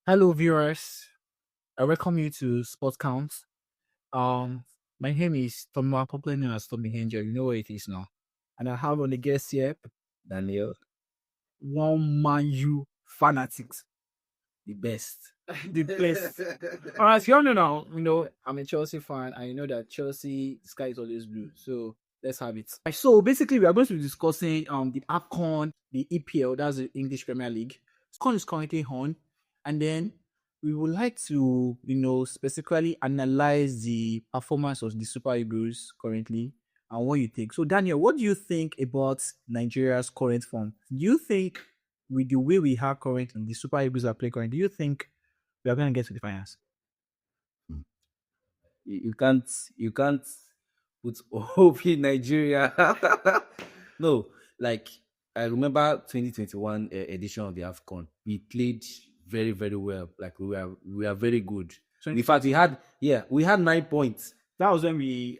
Hello, viewers. I welcome you to Sports Counts. Um, my name is Tommy, popularly known as Tommy Angel. You know where it is now. And I have on the guest here, Daniel, one man you fanatics, the best, the best. All right, so you all know now. I'm a Chelsea fan. I know that Chelsea the sky is always blue. So let's have it. So basically, we are going to be discussing the AFCON, the EPL. That's the English Premier League. AFCON is currently on, and then we would like to specifically analyze the performance of the Super Eagles currently and what you think. So Daniel, what do you think about Nigeria's current form? Do you think with the way we have currently, the Super Eagles are playing currently, do you think we are going to get to the finals? you can't put hope in Nigeria. No, like I remember 2021 edition of the AFCON. We played very very well. Like we are very good. In fact, we had 9 points. That was when we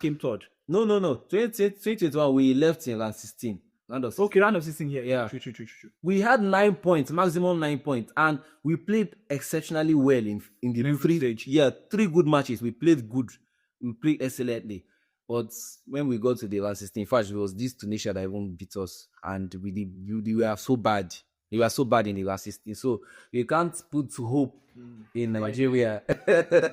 came third. No. 2021 we left in round 16. Okay, round of 16 here. Yeah. True. We had 9 points, maximum 9 points, and we played exceptionally well in the every three stage. Yeah, 3 good matches. We played good. We played excellently. But when we got to the last 16, in fact, it was this Tunisia that even beat us, and we were so bad. They were so bad in the last 16. So you can't put hope in Nigeria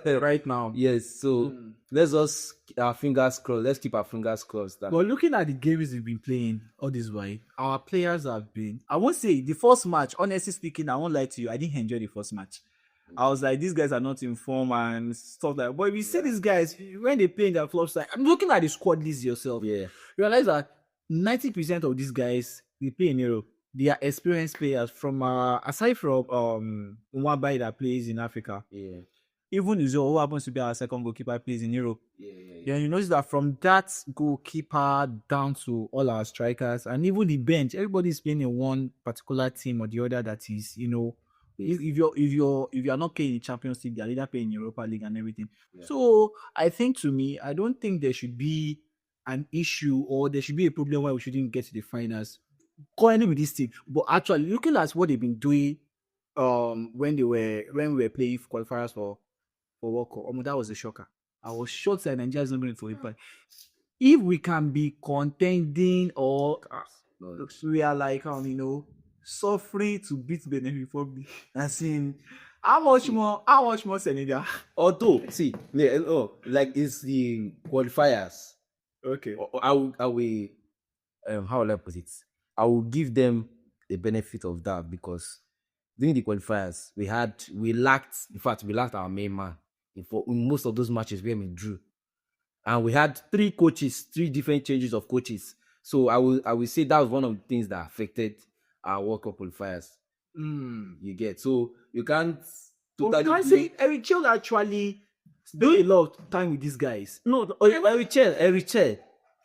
Right now. Yes, so let's just our fingers crossed. Let's keep our fingers crossed. But looking at the games we've been playing all this while, our players have been. I won't say the first match, honestly speaking, I won't lie to you, I didn't enjoy the first match. I was like, these guys are not in form and stuff like that. But if you see these guys, when they play in their flop side, I'm looking at the squad list yourself. Yeah. Realize that 90% of these guys, they play in Europe. They are experienced players from, aside from Nwabali that plays in Africa. Yeah. Even Uzo, who happens to be our second goalkeeper, plays in Europe. Yeah. You notice that from that goalkeeper down to all our strikers and even the bench, everybody's playing in one particular team or the other. That is, if you're not playing in Champions League, they're either playing in Europa League and everything. Yeah. So I think, to me, I don't think there should be an issue or there should be a problem why we shouldn't get to the finals currently with this team. But actually, looking at what they've been doing, when we were playing qualifiers for World Cup, that was a shocker. I was shocked that Nigeria is not going to qualify. If we can be contending or we are like suffering to beat Benin Republic, as in how much more Senegal? Although, see, like it's the qualifiers. Okay. How will I put it? I will give them the benefit of that because during the qualifiers, we lacked our main man in most of those matches where we drew. And we had 3 different changes of coaches. So I will say that was one of the things that affected our World Cup qualifiers. You get, so you can't But can I say Eric Chell actually spent a lot of time with these guys? No, Eric Chell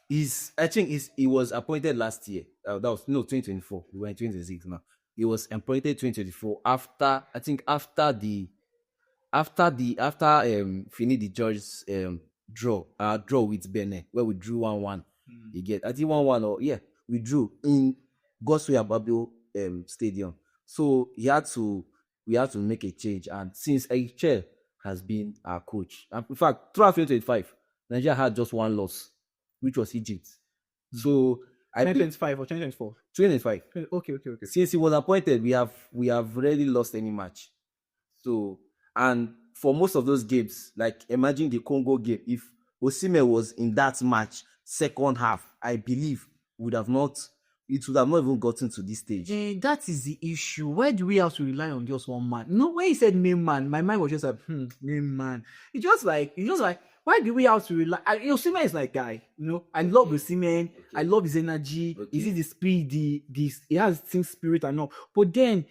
he was appointed last year. That was 2024. We were in 2026 now. He was appointed 2024 after Fini the George's draw with Benin, where we drew 1-1. You get, I think 1-1, or we drew in Goswey Ababio Stadium. So we had to make a change, and since Eichel has been our coach, and in fact throughout 2025, Nigeria had just one loss, which was Egypt. So I think 2025 or 2024? 2025. Okay. Since he was appointed, we have rarely lost any match. So, and for most of those games, like imagine the Congo game, if Osimhen was in that match second half, I believe it would have not even gotten to this stage. That is the issue. Why do we have to rely on just one man? No, when he said main man, my mind was just like, main man. It's just like, why do we have to rely? Osimhen is like guy, I love Osimhen. Okay. I love his energy. Okay. Is he the speed? He has team spirit and all. But then,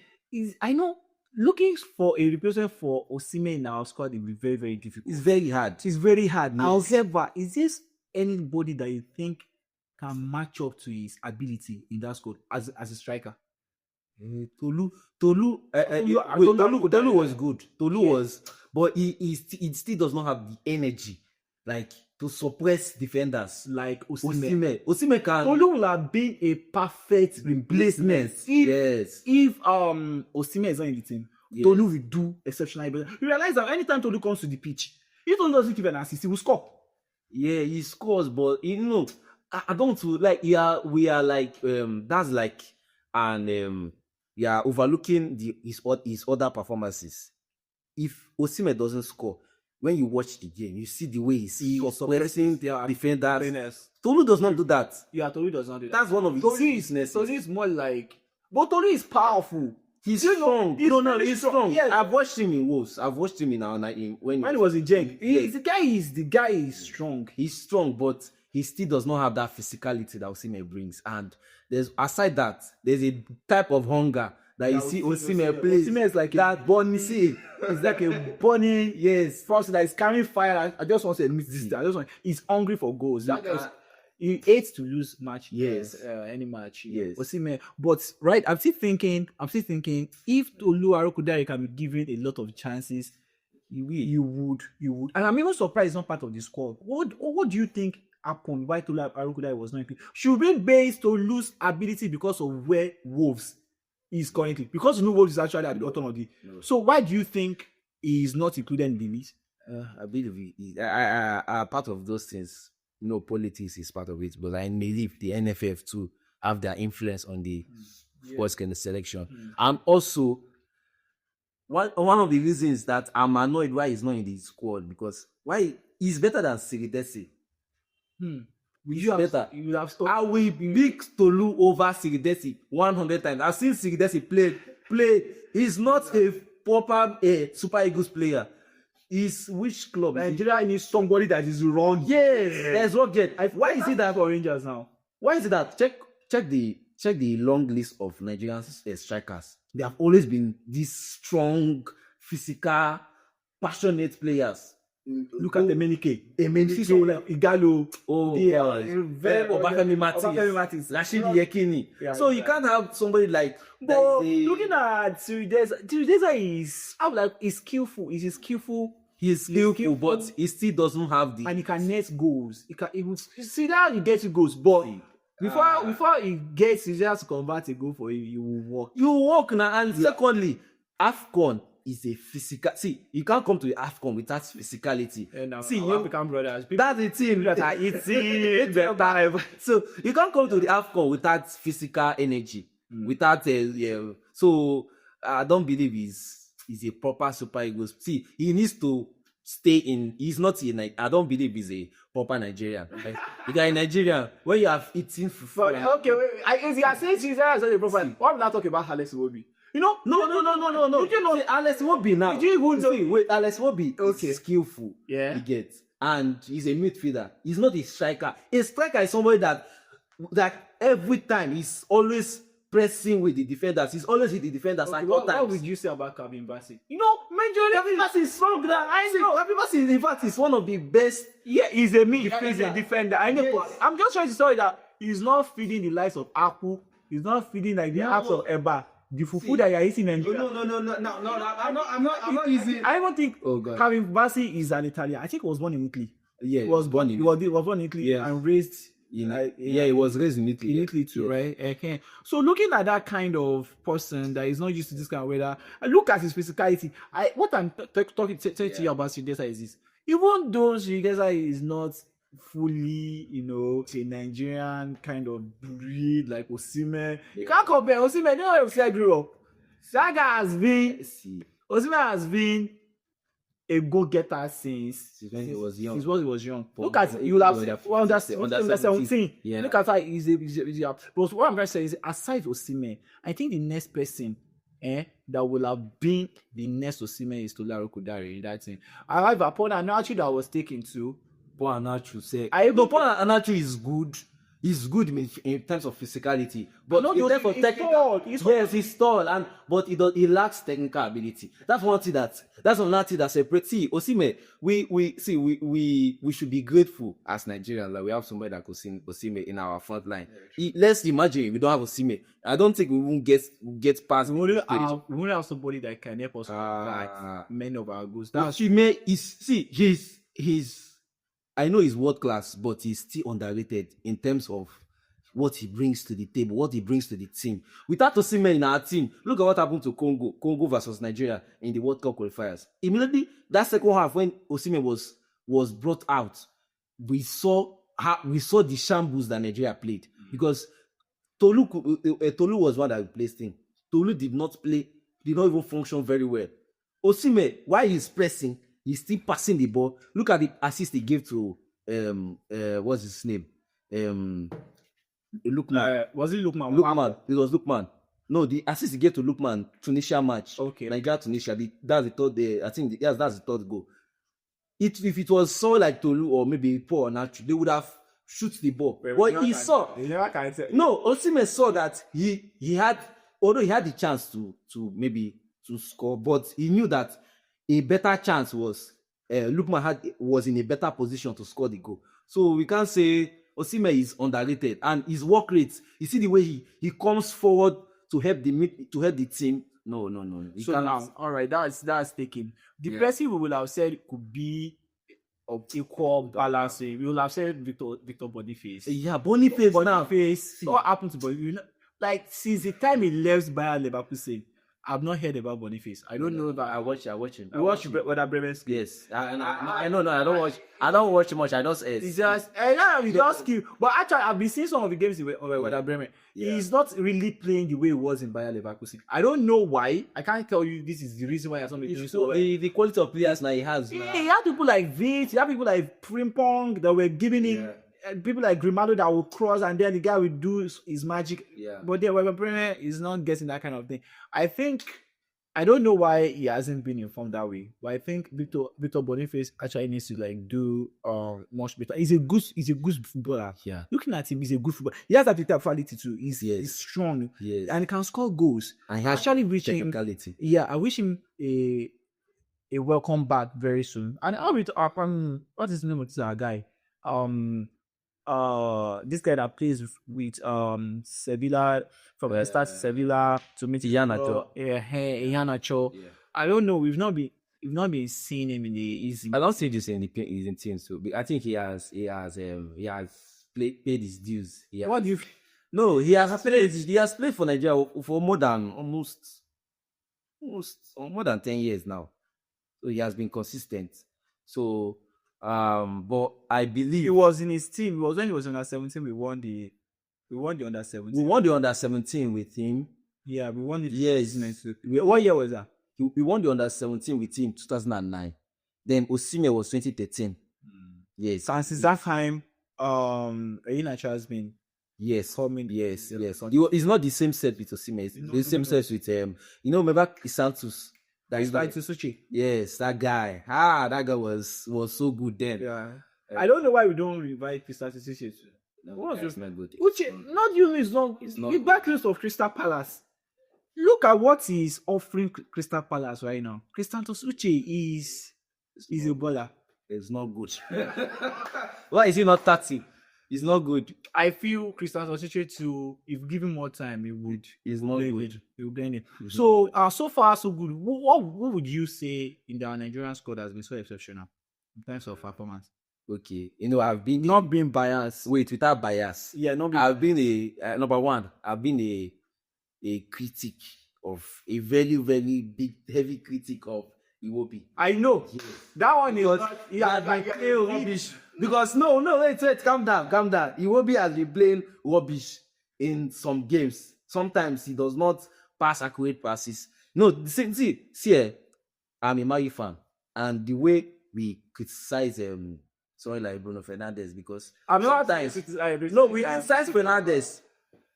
I know looking for a replacement for Osimhen in our squad will be very, very difficult. It's very hard. It's very hard. However, is this anybody that you think can match up to his ability in that squad as a striker? Tolu was good. Was, but he still does not have the energy, like, to suppress defenders like Osimhen. Osimhen can. Tolu will have been a perfect replacement. If Osimhen is not in the team, Yes. Tolu will do exceptionally better. You realize that anytime Tolu comes to the pitch, if Tolu doesn't give an assist, he will score. Yeah, he scores, but I don't like. Yeah, we are like that's like, and yeah, overlooking his other performances. If Osimhen doesn't score, when you watch the game, you see the way he's suppressing their defenders. defenders. Tolu does not do that. Yeah, Tolu does not do that. That's one of his weaknesses. Tolu is more like, but Tolu is powerful. He's strong. He's strong. Yes. I've watched him in Wolves. I've watched him when he was in Genk. The guy is strong. He's strong, but he still does not have that physicality that Osimhen brings. And aside that, there's a type of hunger that you see Osimhen plays. Osimhen is like that bunny. See, it's like a bunny. Yes, first that is carrying fire. I just want to admit this. He's hungry for goals. He hates to lose match. Yes, any match. Yes, Osimhen. But right, I'm still thinking. If Tolu Arokudare can be given a lot of chances, you would. And I'm even surprised he's not part of the squad. What do you think happened? Why Tolu Arokudare was not included? Should we base Tolu's ability because of where Wolves is currently? Because Wolves is actually at the bottom of the. No. So why do you think he is not included in the list? I believe I part of those things. Politics is part of it, but I believe the NFF too have their influence on the sports kind of selection. And also, one of the reasons that I'm annoyed why he's not in the squad, because why he's better than Siridesi. You have stopped. I will pick Tolu over Siridesi 100 times. I've seen Siridesi play. He's not a proper Super Eagles player. Is which club? Nigeria needs somebody that is wrong. Yes, there's Rocket. Why is it that for Rangers now? Why is it that? Check the long list of Nigerian strikers. They have always been these strong, physical, passionate players. Look at Emenike, Igalo, Obafemi Martins, Rashidi Yekini. Yeah, so you can't have somebody like. But looking at Siridesa is skillful. He's skillful. He's skillful, but he still doesn't have the. And he can net goals. He will see that he gets goals, but before he gets, he just convert a goal for you. You will walk. You will walk now, and secondly, AFCON is a physical. See, you can't come to the AFCON without physicality. See, you become brothers. That's the team that are eating. So you can't come to the AFCON without physical energy. Without so I don't believe he's a proper Super Eagles. See, he needs to stay in. He's not in. I don't believe he's a proper Nigerian. Right? You are in Nigeria when you have eaten food. Okay, wait. If you are saying she's not a proper, why am I not talking about Alex Iwobi? No. Did you know Alex Iwobi now? Did you even know? Wait, Alex Iwobi is skillful. Yeah. He gets. And he's a midfielder. He's not a striker. A striker is somebody that every time he's always pressing with the defenders. He's always with the defenders. Okay, what would you say about Kevin Bassey? Kevin Bassey is strong. I know. Kevin Bassey, in fact, is one of the best. Yeah, he's a defender. I know. Yes. I'm just trying to tell you that he's not feeding the likes of Apple. He's not feeding like the apps of Eba. The fufu that you're eating in Nigeria. No. I'm not using. I don't think Kevin Bassey is an Italian. I think he was born in Italy. Yeah, he was born in Italy and raised. He was raised in Italy. In Italy too, right? Okay. So looking at that kind of person that is not used to this kind of weather, I look at his physicality. What I'm talking to you about Siridesa is this. Even though Siridesa is not fully, a Nigerian kind of breed like Osimhen, you can't compare Osimhen. You know how Osimhen grew up. Osimhen has been a go-getter since when he was young. Look at you have under 17. Yeah. Look at how he's but what I'm trying to say is, aside Osimhen, I think the next person that will have been the next Osimhen is Tolu Arokudare in that thing. However, Paul Anachu that was taken to. Paul Anachu is good. He's good in terms of physicality, but in terms of technical, yes, he's tall, but he lacks technical ability. That's one thing that separates. See, Osimhen, we should be grateful as Nigerians that we have somebody that could see Osimhen in our front line. Let's imagine we don't have Osimhen. I don't think we won't get past. We won't have somebody that can help us fight many of our goals. Osimhen he's I know he's world class, but he's still underrated in terms of what he brings to the table, what he brings to the team. Without Osimhen in our team, look at what happened to Congo versus Nigeria in the World Cup qualifiers. Immediately, that second half when Osimhen was brought out, we saw the shambles that Nigeria played because Tolu was one that replaced him. Tolu did not even function very well. Osimhen, while he's pressing, he's still passing the ball. Look at the assist he gave to what's his name? Lukman. Was it Lukman? Lukman. It was Lukman. No, the assist he gave to Lukman, Tunisia match. Okay. Nigeria, Tunisia. That's the third. I think that's the third goal. If it was so like Tolu or maybe Paul or Nacho, they would have shoot the ball. But he saw. No, Osimhen saw that although he had the chance to score, but he knew that a better chance was Lukman was in a better position to score the goal. So we can't say Osimhen is underrated, and his work rate. You see the way he comes forward to help the team. No. So now, all right, that's taken. The person we will have said could be of equal balance. We will have said Victor Boniface. Yeah, Boniface. What happened to Boniface? Like since the time he left Bayer Leverkusen, I've not heard about Boniface. I don't know that. I watch him. You watch Werder Bremen? Yes. I don't watch. I don't watch much. I don't. It's just he does skill. But actually, I've been seeing some of the games in Werder Bremen. Yeah. He's not really playing the way he was in Bayer Leverkusen. I don't know why. I can't tell you this is the reason why he's not doing so. The quality of players now he has. He had people like Vit. He had people like Frimpong that were giving him. People like Grimaldo that will cross and then the guy will do his magic. Yeah. But then Werder Bremen is not getting that kind of thing. I don't know why he hasn't been informed that way. But I think Victor Boniface actually needs to like do much better. He's a good footballer. Yeah. Looking at him, he's a good footballer. He has that quality too. He's strong. Yes. And he can score goals. And he has actually reaching technicality. Yeah, I wish him a welcome back very soon. And I'll be what is the name of this guy? This guy that plays with Sevilla from the start Sevilla to meet Iheanacho. Iheanacho. Yeah. I don't know. We've not been seeing him in the easy. I don't see this in the team. So I think he has paid his dues. What do you? No, he has played for Nigeria for more than almost more than 10 years now. So he has been consistent. So. But I believe he was in his team. It was when he was under 17. We won the under 17. We won the under 17 with him. Yeah, we won it. Yes. What year was that? We won the under 17 with him 2009. Then Osimhen was 2013. Yes. And since that time, Iheanacho has been coming. Yes. It's not the same set with Osimhen. It's the same set with remember Santos. That is like Suchi. Yes, that guy. That guy was so good then. Yeah. I don't know why we don't revive Crystal Suchi. What's just not good? Uche, not you is not. It's the backlist of Crystal Palace. Look at what he's offering Crystal Palace right now. Christantos Uche is a baller. It's not good. Why is he not 30? It's not good. I feel Christantos Uche if given more time, he would. It's not good. He will blend it. So far so good. What would you say in the Nigerian squad has been so exceptional in terms of performance? Okay, I've been not being biased. Wait, without bias. Yeah, not being. I've been number one. I've been a critic of a very very big heavy critic of Iwobi. I know. Yes. That one is rubbish. Because no, wait, calm down. Iwobi has been playing rubbish in some games. Sometimes he does not pass accurate passes. No, see, I'm a Mari fan, and the way we criticize someone like Bruno Fernandes, because I'm not we criticize Fernandes.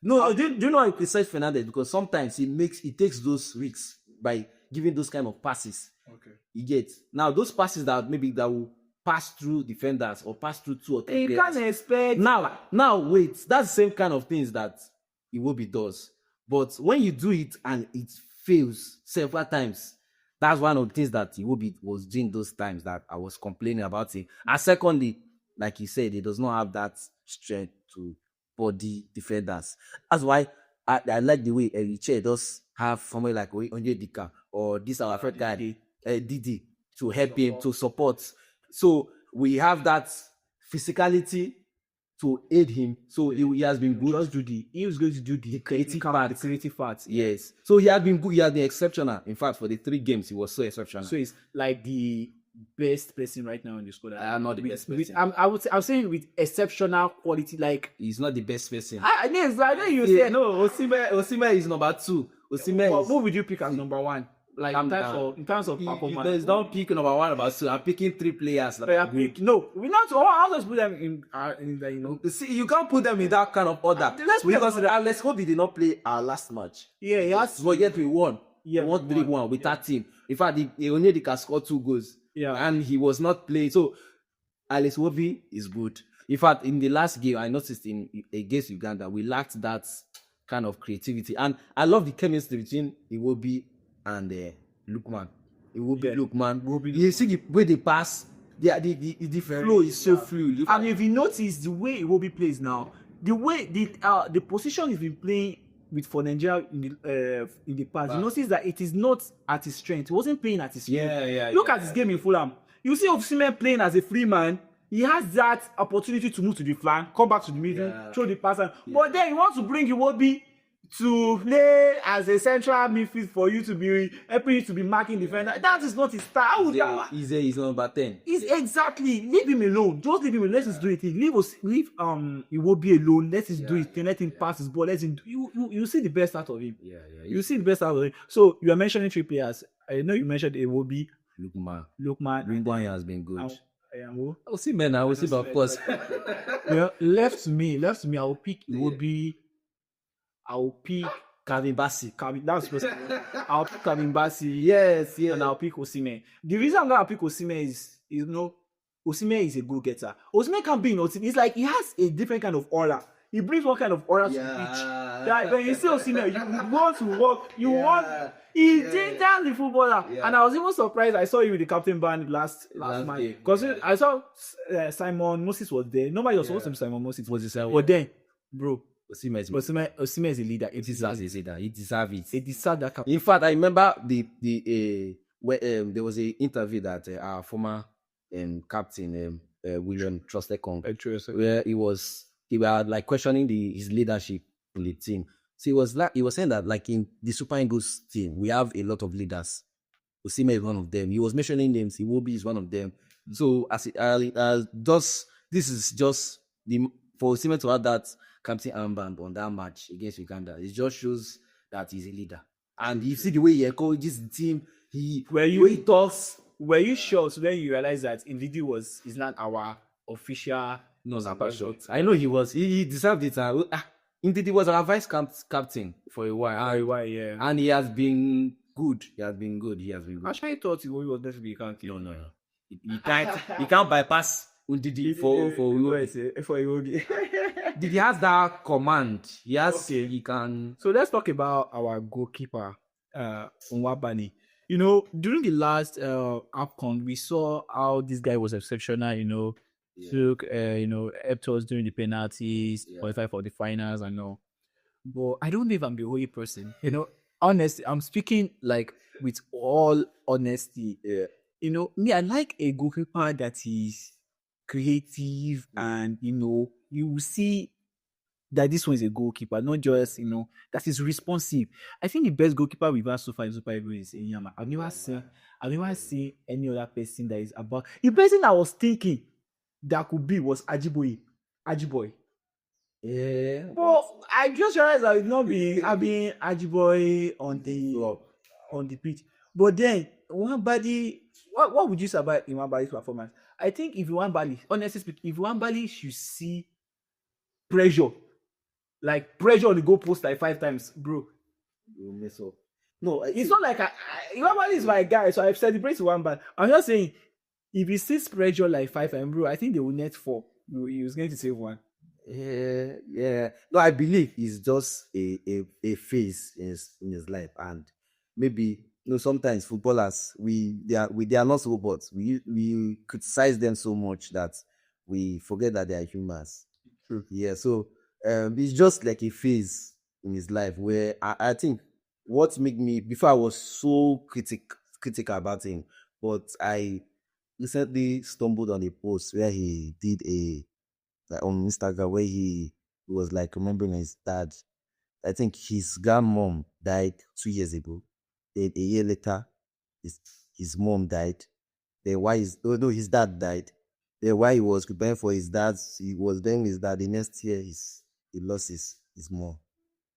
No, do you know I criticize Fernandes because sometimes he takes those risks by giving those kind of passes. Okay. You get now those passes that will pass through defenders or pass through 2 or 3 players. You can't expect. Now wait, that's the same kind of things that Iwobi does. But when you do it and it fails several times, that's one of the things that Iwobi was doing those times that I was complaining about him. And secondly, like he said, he does not have that strength to body defenders. That's why I like the way Eriche does have someone like Onyedika or this our friend guy Didi to help him to support. So we have that physicality to aid him. So he has been good. Just do he was going to do the creative technical, part. the creative part. Yes. So he has been good. He has been exceptional. In fact, for the 3 games, he was so exceptional. So it's like the best person right now in the squad. I am not the best person. I'm saying with exceptional quality. Like He's not the best person. I know you say No, Osimhen is number 2. Osimhen is. Who would you pick as number 1? Like in terms of performance. There's not picking number 1, number 2. I'm picking 3 players. No, we not. I'll just put them in the, you know. See, you can't put them in that kind of order. Let's hope he did not play our last match. Yeah, he has. But yet we won. Yeah, we won 3-1 with that team. In fact, Onyedika scored 2 goals. Yeah, and he was not playing. So Alex Iwobi is good. In fact, in the last game, I noticed against Uganda, we lacked that kind of creativity. And I love the chemistry between Iwobi and Lookman. Lookman. You see the way they pass, the flow is so fluid. And if you notice the way Iwobi plays now, the way the position he's been playing with for Nigeria in the past, you notice that it is not at his strength. He wasn't playing at his strength. Look at his game in Fulham. You see Osimhen playing as a free man. He has that opportunity to move to the flank, come back to the middle, throw the pass. But then he wants to bring Iwobi to play as a central midfield for you to be helping you to be marking defender. That is not his style. He's number 10. He's exactly. Leave him alone. Just leave him alone. Let us do it. Leave Iwobi alone. Let us do it. Let him pass his ball. Let him. You see the best out of him. You see the best out of him. So you are mentioning 3 players. I know you mentioned Iwobi. Lookman has been good. Osimhen, of course. Well, left to me, I will pick Iwobi. I'll pick Calvin Bassey. That's supposed to I'll pick Calvin Bassey. Yes. And I'll pick Osimhen. The reason I'm gonna pick Osimhen is, Osimhen is a go-getter. Osimhen can be in Osimhen. It's like he has a different kind of aura. He brings one kind of aura to the pitch. That when you see Osimhen, you want to work. He did that the footballer. And I was even surprised. I saw you with the captain band last match. Because I saw Simon Moses was there. Nobody was supposed to be Simon Moses. But then, bro, Osimhen is a leader. He deserves it. He deserves that captain. In fact, I remember there was an interview that our former captain William Trostekong, where he was like questioning his leadership in the team. So he was saying that like in the Super Eagles team, we have a lot of leaders. Osimhen is one of them. He was mentioning names. Iwobi is one of them. So this is just for Osimhen to have that captain armband on that match against Uganda. It just shows that he's a leader. And you see the way he encourages the team. He talks. Were you sure? So then you realize that Ndidi is not our official shot. I know he was. He deserved it. Ndidi was our vice captain for a while. And he has been good. He has been good. Actually, I thought he was definitely can't. No. He can't bypass Ndidi for Iwobi. He has that command. He can. So let's talk about our goalkeeper, Nwabani. During the last AFCON, we saw how this guy was exceptional. Took helped us during the penalties, qualified for the finals, I know. But I don't know if I'm the only person. Honestly, I'm speaking like with all honesty. Me, I like a goalkeeper that is creative and you will see that this one is a goalkeeper, not just that is responsive. I think the best goalkeeper we've had so far in Super Eagles is Enyama. I've never seen any other person that is about. The person I was thinking that could be was Ajiboye. Yeah. But I just realized I would not be having Ajiboye on the pitch. But then Nwabali, what would you say about Nwabali's performance? I think if honestly speaking, if Nwabali should see pressure on the goalpost like 5 times, bro, you mess up. No, it's not like Nwabali is my guy, so I celebrate Nwabali. I'm just saying, if he sees pressure like 5 times, bro, I think they will net 4. He was going to save 1. Yeah. No, I believe it's just a phase in his life, and maybe sometimes footballers they are not robots. We criticize them so much that we forget that they are humans. True. Yeah. So it's just like a phase in his life where I think what made me, before I was so critical about him, but I recently stumbled on a post where he did like, on Instagram where he was like remembering his dad. I think his grandmom died 2 years ago. Then a year later, his his mom died. Then why his dad died. Then while he was preparing for his dad's, he was bearing his dad. The next year, he lost his mom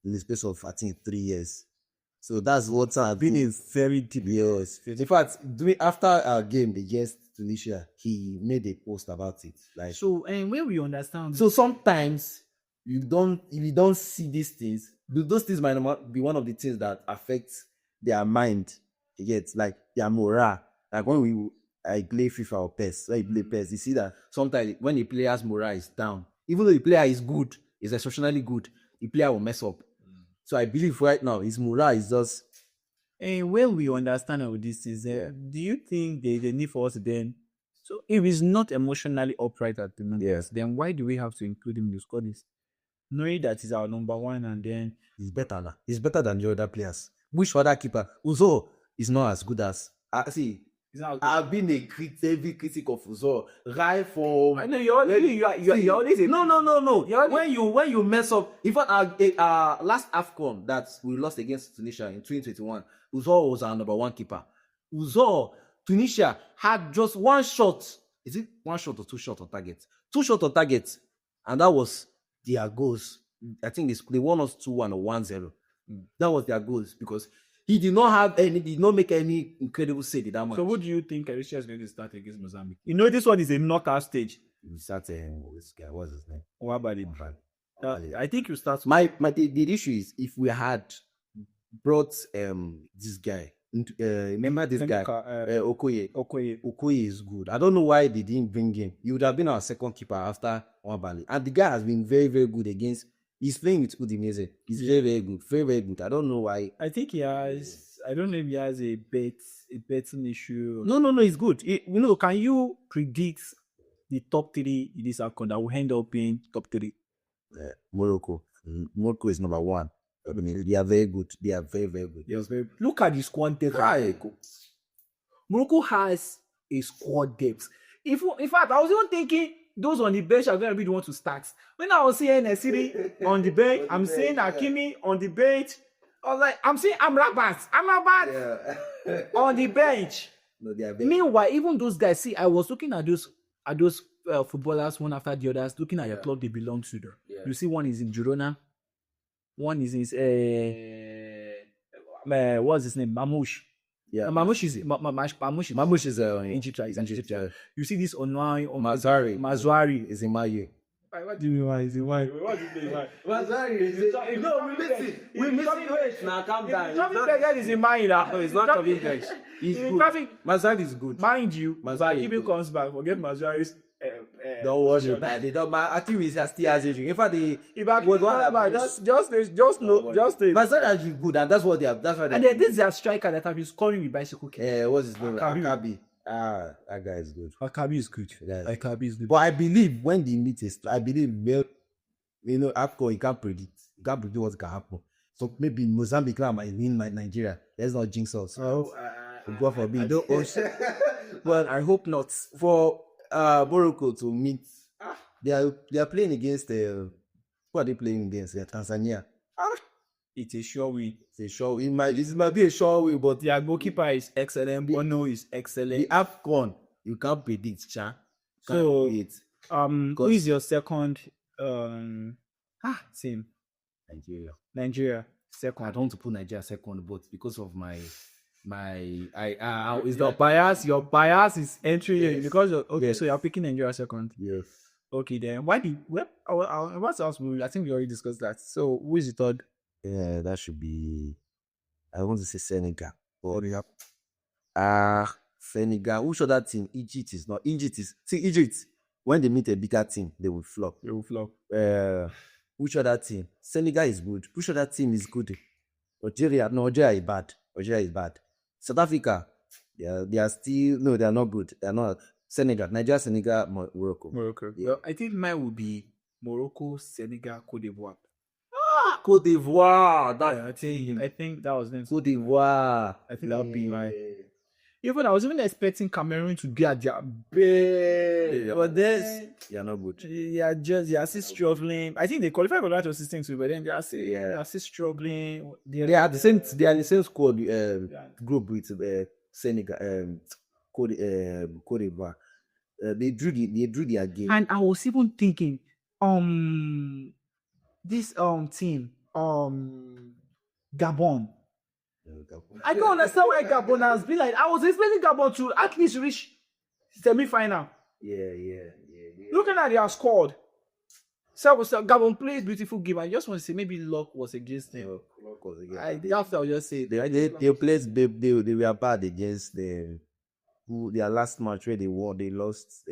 in the space of I think 3 years. So that's what I've been in very deep. Yes. In fact, after our game against Tunisia, he made a post about it. Like, So, and where we understand. so sometimes if you don't see these things, those things might not be one of the things that affect their mind. You get like their morale. Like when I play FIFA or PES, when you play PES, you see that sometimes when the player's morale is down, even though the player is good, is exceptionally good, the player will mess up. So I believe right now his morale is just. And where we understand all this is, do you think there's a need for us then? So if he's not emotionally upright at the moment, Yes. then why do we have to include him in the squad list? Knowing that he's our number one, and then He's better now. He's better than the other players. Which other keeper? Uzo is not as good as. See, I've been a heavy critic of Uzo. Right from. I know you're always a No. When you mess up, in fact, our last AFCON that we lost against Tunisia in 2021, Uzo was our number one keeper. Uzo, Tunisia had just one shot. Is it one shot or two shots on target? Two shots on target, and that was their goals. I think they won us 2-1 or 1-0. That was their goals because he did not make any incredible save in that match. So what do you think Eritrea is going to start against Mozambique? You know this one is a knockout stage. We start this guy, what's his name? Wabali. I think you start. The issue is if we had brought this guy. Remember this guy, Okoye. Okoye is good. I don't know why they didn't bring him. He would have been our second keeper after Wabali. And the guy has been very, very good against. He's playing with Udinese. He's very, very good. Very, very good. I don't know why. I think he has. I don't know if he has a betting issue. No. He's good. Can you predict the top three in this AFCON that will end up being top three? Morocco. Morocco is number one. I mean, they are very good. They are very, very good. Yes, look at the squad depth. Morocco has a squad depth. In fact, I was even thinking those on the bench are going to be the ones to start. When I was seeing Nesiri on the bench, I'm seeing Hakimi on the bench. I was like, I'm seeing Amrabat on the bench. No, they are Meanwhile, even those guys, see, I was looking at those footballers one after the others, looking at the club they belong to. Yeah. You see, one is in Girona, one is in what's his name? Mamouche. Yeah, Mamouche is Egypt. You see this online on Mazwari is in Mayu. What do you mean? Why is it why? What do you mean? Mazwari is we miss it. Wait, now calm down. That is in Mayu now. No, it's not coming guys. He's good. Mazwari is good. Mind you, Mazwari even comes back. Forget Mazwari's. Don't worry about it. I think we still has it. In fact, just Mazwari is good, and that's what they have. That's why. And then this is a striker that have been scoring with bicycle kick. What's his name? Akabi. That guy is good. Akabi is good. Akabi is good. But I believe when they meet AFCON, you can't predict. You can't predict what can happen. So maybe Mozambique might win Nigeria. Let's not jinx us. God forbid. But I hope not. For Morocco to meet, they are playing against who are they playing against? Tanzania. It's a sure win. It's a sure win. It might be a sure win, but their goalkeeper is excellent. Bono is excellent. The AFCON, you can't predict, Cha. So, who is your second? Team. Nigeria. Second. I don't want to put Nigeria second, but because of my is the bias? Your bias is entry in because so you're picking Nigeria second. Yes. Okay, then what's else? I think we already discussed that. So who is the third? Yeah, that should be. I want to say Senegal. Senegal. Who should that team? Egypt is not. Egypt. When they meet a bigger team, they will flop. Who should that team? Senegal is good. Who should that team is good? Algeria is bad. Algeria is bad. South Africa, they are still they are not good. They are not. Senegal, Nigeria, Senegal, Morocco. Yeah. Well, I think mine will be Morocco, Senegal, Cote d'Ivoire. Cote d'Ivoire. I think that was them. Cote d'Ivoire. I think that would be my. Even I was even expecting Cameroon to be at their best. But this, you're not good. They are still struggling. I think they qualified for that 2016 too, but then they are still struggling. They are the same. They are the same squad group with Senegal, Cote d'Ivoire. They drew their game. And I was even thinking, this team, Gabon. I don't understand why Gabon has been like. I was expecting Gabon to at least reach semi-final. Yeah. Looking at their squad, so Gabon plays beautiful game. I just want to say maybe luck was against them. Luck was against. After I'll just say they played. They were bad against their last match where they won. They lost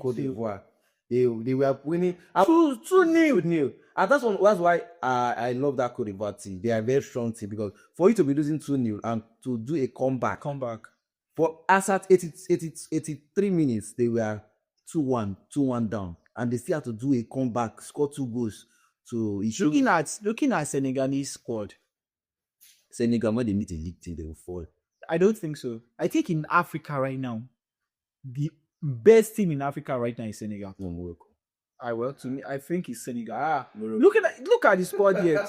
Cote d'Ivoire. They were winning 2-0. And that's why I love that Cote d'Ivoire team. They are a very strong team because for you to be losing 2-0 and to do a comeback for us at 83 minutes, they were 2-1 down, and they still had to do a comeback, score 2 goals. So looking at Senegalese squad, Senegal, when they meet a league team, they will fall. I don't think so. I think in Africa right now, the best team in Africa right now is Senegal. No, Morocco. To me, I think it's Senegal. Look at the squad here.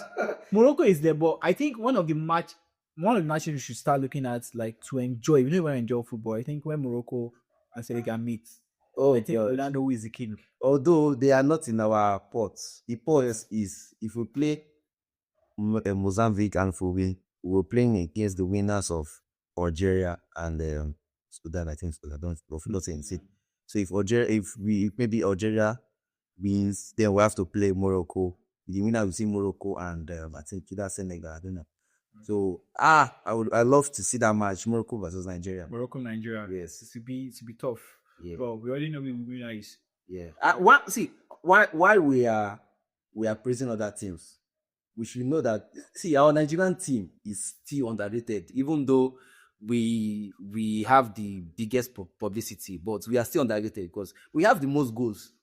Morocco is there, but I think one of the matches we should start looking at, like, to enjoy. You know, when I enjoy football, I think when Morocco and Senegal meet, I think Ronaldo who is the king. Although they are not in our pots, the pot is if we play Mozambique and we're playing against the winners of Algeria and Sudan. I think Sudan. Don't say it. So if maybe Algeria wins, then we have to play Morocco. The winner will see Morocco and I think that's Senegal. I don't know. So I love to see that match, Morocco versus Nigeria. Nigeria. Yes, to be tough. Yeah. But we already know who the winner is. Yeah. Why we are praising other teams, we should know that our Nigerian team is still underrated, even though we have the biggest publicity, but we are still underrated because we have the most goals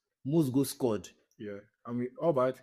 scored. Yeah, I mean, all bad.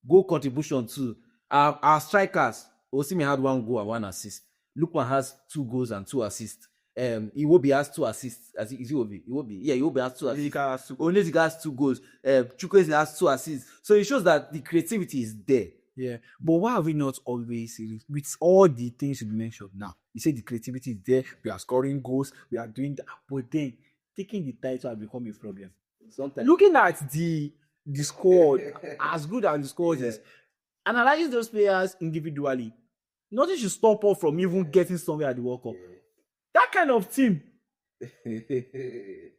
Goal contribution too. Our strikers, Osimhen had 1 goal and 1 assist. Lookman has 2 goals and 2 assists. Iwobi has 2 assists. Is Iwobi? Yeah, Iwobi has 2 assists. Onyeka has 2 goals. Chukwueze has 2 assists. So it shows that the creativity is there. Yeah, but why have we not always, with all the things you mentioned now, you say the creativity is there, we are scoring goals, we are doing that, but then taking the title has become a problem. Sometimes looking at the squad, as good as the squad is, analyzing those players individually, nothing should stop us from even getting somewhere at the World Cup. That kind of team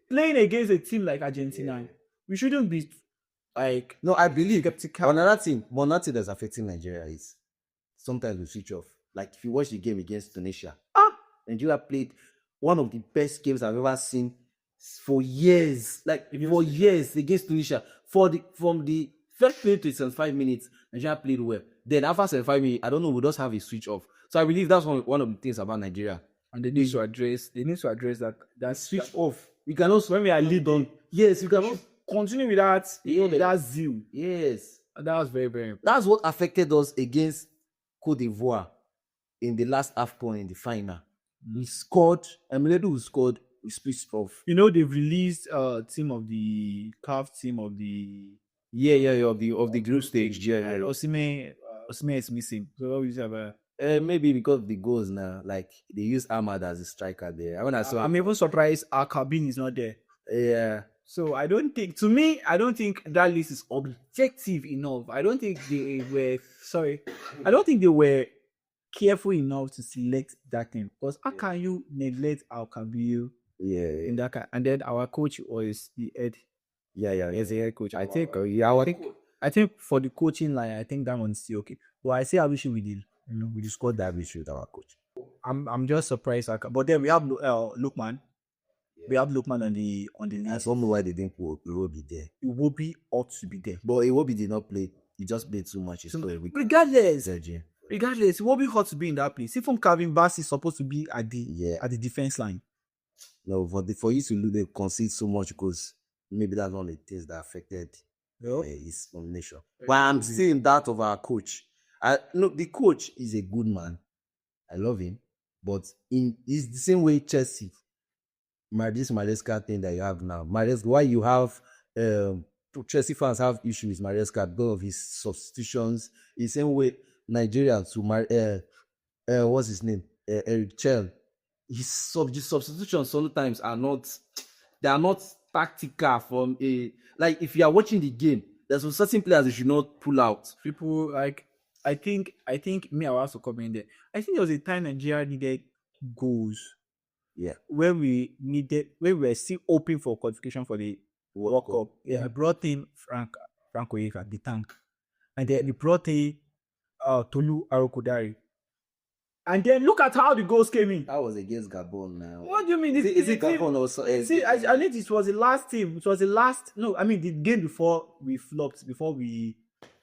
playing against a team like Argentina, we shouldn't be like. No, I believe another thing that's affecting Nigeria is sometimes we switch off. Like if you watch the game against Tunisia, Nigeria played one of the best games I've ever seen for years. For years against Tunisia. From the first minute to 75 minutes, Nigeria played well. Then after 75 minutes, I don't know, we just have a switch off. So I believe that's one of the things about Nigeria. And they need to address that switch off. We can also, when we are lead on, yes, we can continue with that. That zeal. Yes. And that was very, very important. That's what affected us against Cote d'Ivoire in the last AFCON in the final. We scored, Emiledu who scored, we switched off. You know, they've released team of the CAF team of the of the group stage. Yeah. Osimhen is missing. So what we have maybe because of the goals now, like they use Ahmad as a striker there. I'm even surprised our cabin is not there. Yeah. So I don't think that list is objective enough. I don't think they were careful enough to select that thing. Because how can you neglect our Kabiru in that kind? And then our coach was the head. Yeah. He's the head coach. I think for the coaching line, I think that one's still okay. But I say I wish we did. We discussed that issue with our coach. I'm just surprised. But then we have Lookman. We have Lookman on the list. I don't know why they think Iwobi there. Iwobi ought to be there. But Iwobi did not play. He just played too much. Regardless, Iwobi ought to be in that place. Even Calvin Bassey is supposed to be at the defense line. No, for you to concede so much because maybe that's one of the things that affected his nomination. But I'm seeing that of our coach. The coach is a good man. I love him. But it's the same way Chelsea, this Maresca thing that you have now. Maresca, why you have Chelsea fans have issue with Maresca because of his substitutions. The same way Nigeria to what's his name? Eric Chell. The substitutions sometimes are not, they are not tactical from a, like if you are watching the game, there's some certain players you should not pull out. People like I think me I will also come in there. I think there was a time Nigeria needed goals Yeah. when we were still hoping for qualification for the World Cup. Yeah, I brought in Frank Oyeka, the tank, and then they brought in Tolu Arokodare. And then look at how the goals came in. That was against Gabon now. What do you mean? Is it Gabon also? See, I think it was the last team. It was the last. No, I mean the game before we flopped. Before we.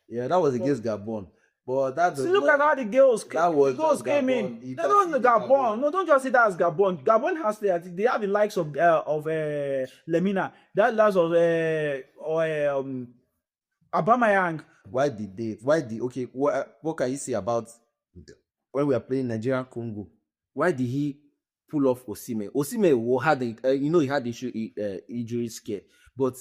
Yeah, that was against Gabon. But that's. See, look at how the goals came Gabon. in. That was the Gabon. No, don't just say that's Gabon. Gabon has they have the likes of Lemina. That last of Abamayang. Okay, what can you say about when we are playing Nigeria Congo? Why did he pull off Osimhen? Osimhen had he had injury scare, but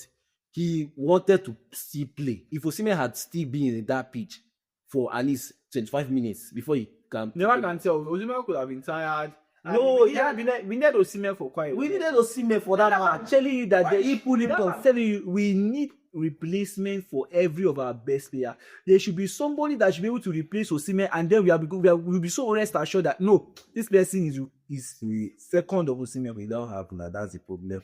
he wanted to still play. If Osimhen had still been in that pitch for at least 25 minutes before he can. Never can tell. Osimhen could have been tired. No, we need Osimhen for quite. We needed Osimhen for that match. I'm telling you that he pulled him. I'm telling you, we need replacement for every of our best player. There should be somebody that should be able to replace Osimhen, and then we'll be so rest assured that no, this person is the second of Osimhen. We don't have that. That's the problem.